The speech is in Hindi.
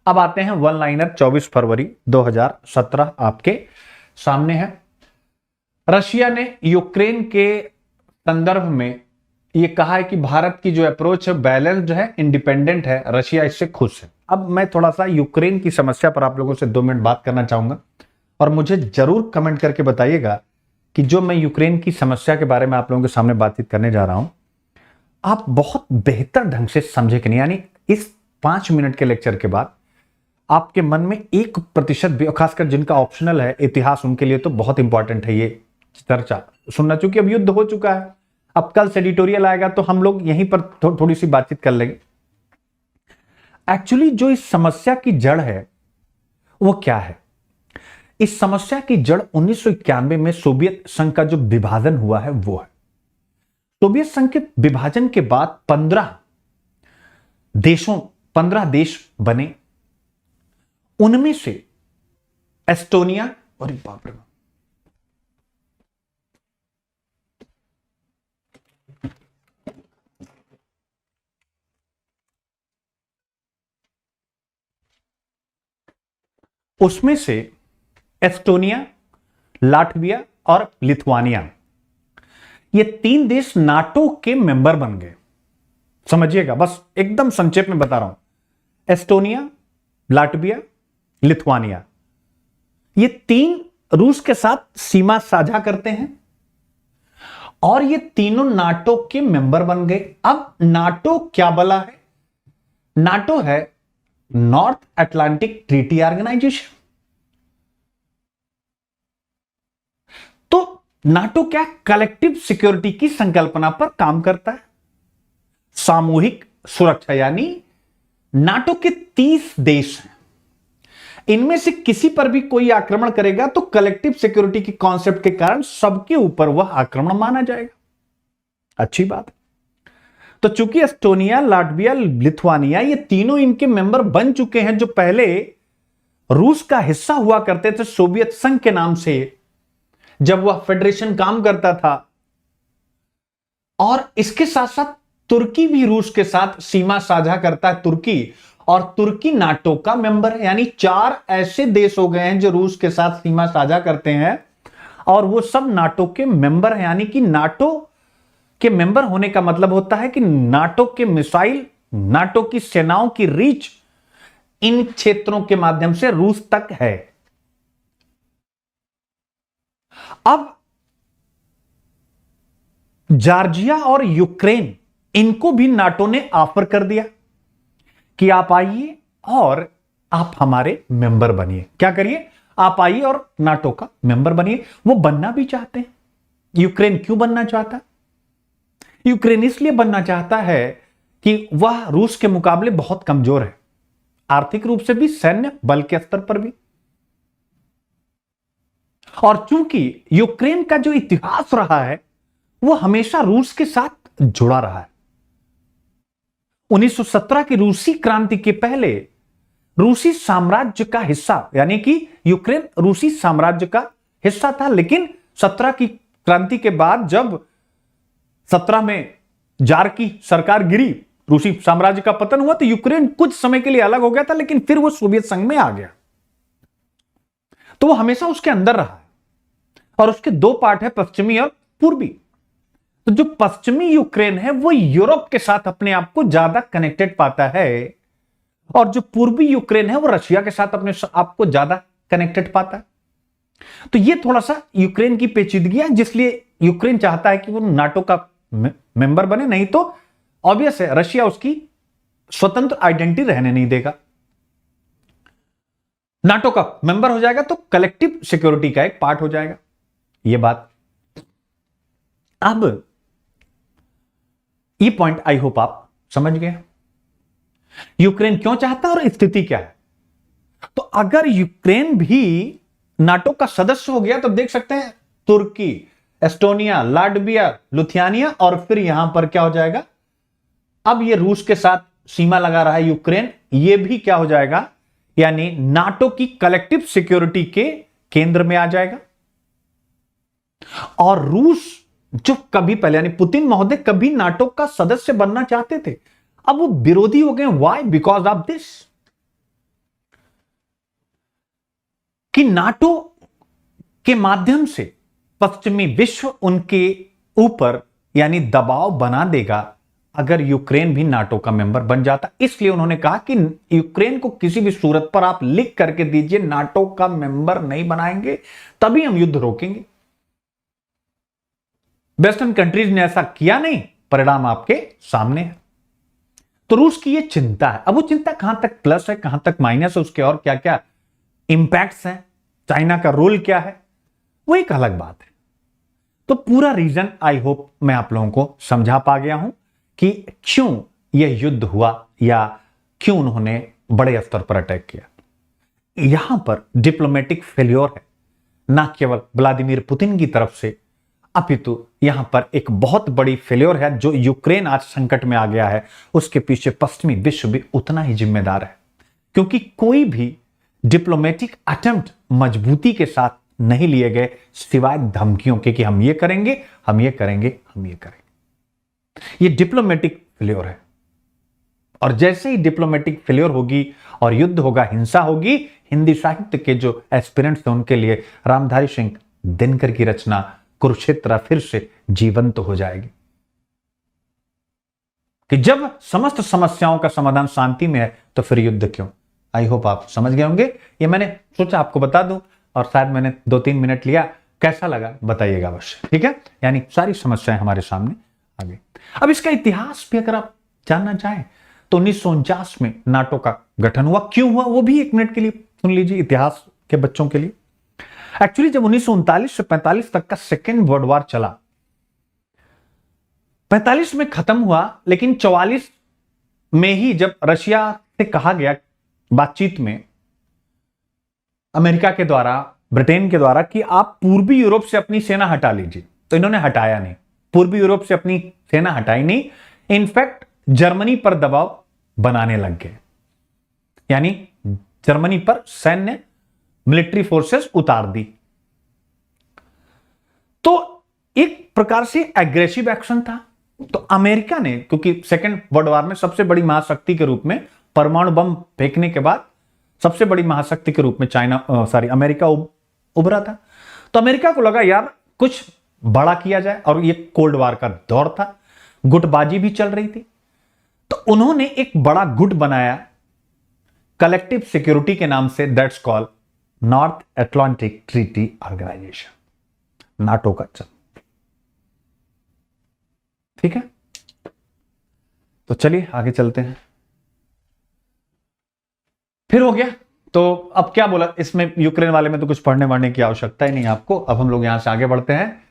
अब आते हैं वन लाइनर 24 फरवरी 2017 आपके सामने है। रशिया ने यूक्रेन के संदर्भ में यह कहा है कि भारत की जो अप्रोच है बैलेंस्ड है, इंडिपेंडेंट है, रशिया इससे खुश है। अब मैं थोड़ा सा यूक्रेन की समस्या पर आप लोगों से 2 मिनट बात करना चाहूंगा और मुझे जरूर कमेंट करके बताइएगा कि जो मैं यूक्रेन की समस्या के बारे में आप लोगों के सामने बातचीत करने जा रहा हूं आप बहुत बेहतर ढंग से समझे कि नहीं। यानी इस 5 मिनट के लेक्चर के बाद आपके मन में 1% भी, खासकर जिनका ऑप्शनल है इतिहास, उनके लिए तो बहुत इंपॉर्टेंट है ये चर्चा सुनना, चूंकि अब युद्ध हो चुका है। अब कल से एडिटोरियल आएगा तो हम लोग यहीं पर थोड़ी सी बातचीत कर लेंगे। एक्चुअली जो इस समस्या की जड़ है वो क्या है? इस समस्या की जड़ 1991 में सोवियत संघ का जो विभाजन हुआ है वो है। सोवियत संघ के विभाजन के बाद 15 देश बने। उनमें से एस्टोनिया, और बाप रे, उसमें से एस्टोनिया, लाटविया और लिथुआनिया, ये 3 देश नाटो के मेंबर बन गए। समझिएगा, बस एकदम संक्षेप में बता रहा हूं। एस्टोनिया, लाटविया, लिथुआनिया, ये 3 रूस के साथ सीमा साझा करते हैं और ये तीनों नाटो के मेंबर बन गए। अब नाटो क्या बला है? नाटो है नॉर्थ अटलांटिक ट्रीटी ऑर्गेनाइजेशन। तो नाटो क्या कलेक्टिव सिक्योरिटी की संकल्पना पर काम करता है, सामूहिक सुरक्षा। यानी नाटो के 30 देश हैं, इनमें से किसी पर भी कोई आक्रमण करेगा तो कलेक्टिव सिक्योरिटी के कॉन्सेप्ट के कारण सबके ऊपर वह आक्रमण माना जाएगा। अच्छी बात। तो चूंकि एस्टोनिया, लाटविया, लिथुआनिया ये तीनों इनके मेंबर बन चुके हैं, जो पहले रूस का हिस्सा हुआ करते थे सोवियत संघ के नाम से जब वह फेडरेशन काम करता था, और इसके साथ साथ तुर्की भी रूस के साथ सीमा साझा करता है। तुर्की, और तुर्की नाटो का मेंबर है। यानी 4 ऐसे देश हो गए हैं जो रूस के साथ सीमा साझा करते हैं और वो सब नाटो के मेंबर हैं। यानी कि नाटो के मेंबर होने का मतलब होता है कि नाटो के मिसाइल, नाटो की सेनाओं की रीच इन क्षेत्रों के माध्यम से रूस तक है। अब जॉर्जिया और यूक्रेन, इनको भी नाटो ने ऑफर कर दिया कि आप आइए और आप हमारे मेंबर बनिए। क्या करिए? आप आइए और नाटो का मेंबर बनिए। वो बनना भी चाहते हैं। यूक्रेन क्यों बनना चाहता है? यूक्रेन इसलिए बनना चाहता है कि वह रूस के मुकाबले बहुत कमजोर है, आर्थिक रूप से भी, सैन्य बल के स्तर पर भी। और चूंकि यूक्रेन का जो इतिहास रहा है वो हमेशा रूस के साथ जुड़ा रहा है। 1917 की रूसी क्रांति के पहले रूसी साम्राज्य का हिस्सा, यानी कि यूक्रेन रूसी साम्राज्य का हिस्सा था। लेकिन 17 की क्रांति के बाद जब 17 में जार की सरकार गिरी, रूसी साम्राज्य का पतन हुआ, तो यूक्रेन कुछ समय के लिए अलग हो गया था, लेकिन फिर वो सोवियत संघ में आ गया। तो वो हमेशा उसके अंदर रहा है और उसके 2 पार्ट है, पश्चिमी और पूर्वी। तो जो पश्चिमी यूक्रेन है वो यूरोप के साथ अपने आप को ज्यादा कनेक्टेड पाता है और जो पूर्वी यूक्रेन है वो रशिया के साथ अपने आप को ज्यादा कनेक्टेड पाता है। तो ये थोड़ा सा यूक्रेन की पेचीदगी है, जिसलिए यूक्रेन चाहता है कि वो नाटो का मेंबर बने, नहीं तो ऑब्वियस है रशिया उसकी स्वतंत्र आइडेंटिटी रहने नहीं देगा। नाटो का मेंबर हो जाएगा तो कलेक्टिव सिक्योरिटी का एक पार्ट हो जाएगा। ये बात, अब ये पॉइंट आई होप आप समझ गए। यूक्रेन क्यों चाहता है और स्थिति क्या है। तो अगर यूक्रेन भी नाटो का सदस्य हो गया तो देख सकते हैं तुर्की, एस्टोनिया, लाटविया, लिथुआनिया, और फिर यहां पर क्या हो जाएगा, अब ये रूस के साथ सीमा लगा रहा है यूक्रेन, ये भी क्या हो जाएगा, यानी नाटो की कलेक्टिव सिक्योरिटी के केंद्र में आ जाएगा। और रूस जो कभी पहले, यानी पुतिन महोदय कभी नाटो का सदस्य बनना चाहते थे, अब वो विरोधी हो गए। व्हाई? Because of this. कि नाटो के माध्यम से पश्चिमी विश्व उनके ऊपर यानी दबाव बना देगा अगर यूक्रेन भी नाटो का मेंबर बन जाता। इसलिए उन्होंने कहा कि यूक्रेन को किसी भी सूरत पर आप लिख करके दीजिए नाटो का मेंबर नहीं बनाएंगे, तभी हम युद्ध रोकेंगे। वेस्टर्न कंट्रीज ने ऐसा किया नहीं, परिणाम आपके सामने है। तो रूस की यह चिंता है। अब वो चिंता कहां तक प्लस है, कहां तक माइनस है, उसके और क्या क्या इंपैक्ट्स हैं, चाइना का रोल क्या है, वो एक अलग बात है। तो पूरा रीजन आई होप मैं आप लोगों को समझा पा गया हूं कि क्यों यह युद्ध हुआ या क्यों उन्होंने बड़े स्तर पर अटैक किया। यहां पर डिप्लोमेटिक फेल्योर है, ना केवल व्लादिमीर पुतिन की तरफ से, अपितु यहां पर एक बहुत बड़ी फेल्योर है। जो यूक्रेन आज संकट में आ गया है, उसके पीछे पश्चिमी विश्व भी उतना ही जिम्मेदार है, क्योंकि कोई भी डिप्लोमेटिक अटेम्प्ट मजबूती के साथ नहीं लिए गए सिवाय धमकियों के कि हम ये करेंगे, हम ये करेंगे, हम ये करेंगे। ये डिप्लोमेटिक फेल्योर है। और जैसे ही डिप्लोमेटिक फेल्योर होगी और युद्ध होगा, हिंसा होगी, हिंदी साहित्य के जो एस्पिरेंट्स हैं उनके लिए रामधारी सिंह दिनकर की रचना कुरुक्षेत्र फिर से जीवंत हो जाएगी कि जब समस्त समस्याओं का समाधान शांति में है तो फिर युद्ध क्यों। आई होप आप समझ गए होंगे। ये मैंने सोचा आपको बता दूं और शायद मैंने 2-3 मिनट लिया, कैसा लगा बताइएगा अवश्य, ठीक है। यानी सारी समस्याएं हमारे सामने आ गई। अब इसका इतिहास भी अगर आप जानना चाहें तो 1949 में नाटो का गठन हुआ। क्यों हुआ वो भी 1 मिनट के लिए सुन लीजिए, इतिहास के बच्चों के लिए। एक्चुअली जब 1939 से 45 तक का सेकेंड वर्ल्ड वॉर चला, 45 में खत्म हुआ, लेकिन 44 में ही जब रशिया से कहा गया बातचीत में अमेरिका के द्वारा, ब्रिटेन के द्वारा कि आप पूर्वी यूरोप से अपनी सेना हटा लीजिए, तो इन्होंने हटाया नहीं। पूर्वी यूरोप से अपनी सेना हटाई नहीं, इनफैक्ट जर्मनी पर दबाव बनाने लग गए, यानी जर्मनी पर सैन्य मिलिट्री फोर्सेस उतार दी। तो एक प्रकार से एग्रेसिव एक्शन था। तो अमेरिका ने, क्योंकि सेकेंड वर्ल्ड वॉर में सबसे बड़ी महाशक्ति के रूप में परमाणु बम फेंकने के बाद सबसे बड़ी महाशक्ति के रूप में अमेरिका उभरा था। तो अमेरिका को लगा यार कुछ बड़ा किया जाए, और ये कोल्ड वॉर का दौर था, गुटबाजी भी चल रही थी। तो उन्होंने एक बड़ा गुट बनाया कलेक्टिव सिक्योरिटी के नाम से, that's called North Atlantic Treaty Organization, NATO का चल। ठीक है, तो चलिए आगे चलते हैं। फिर हो गया, तो अब क्या बोला इसमें, यूक्रेन वाले में तो कुछ पढ़ने वढ़ने की आवश्यकता ही नहीं आपको। अब हम लोग यहां से आगे बढ़ते हैं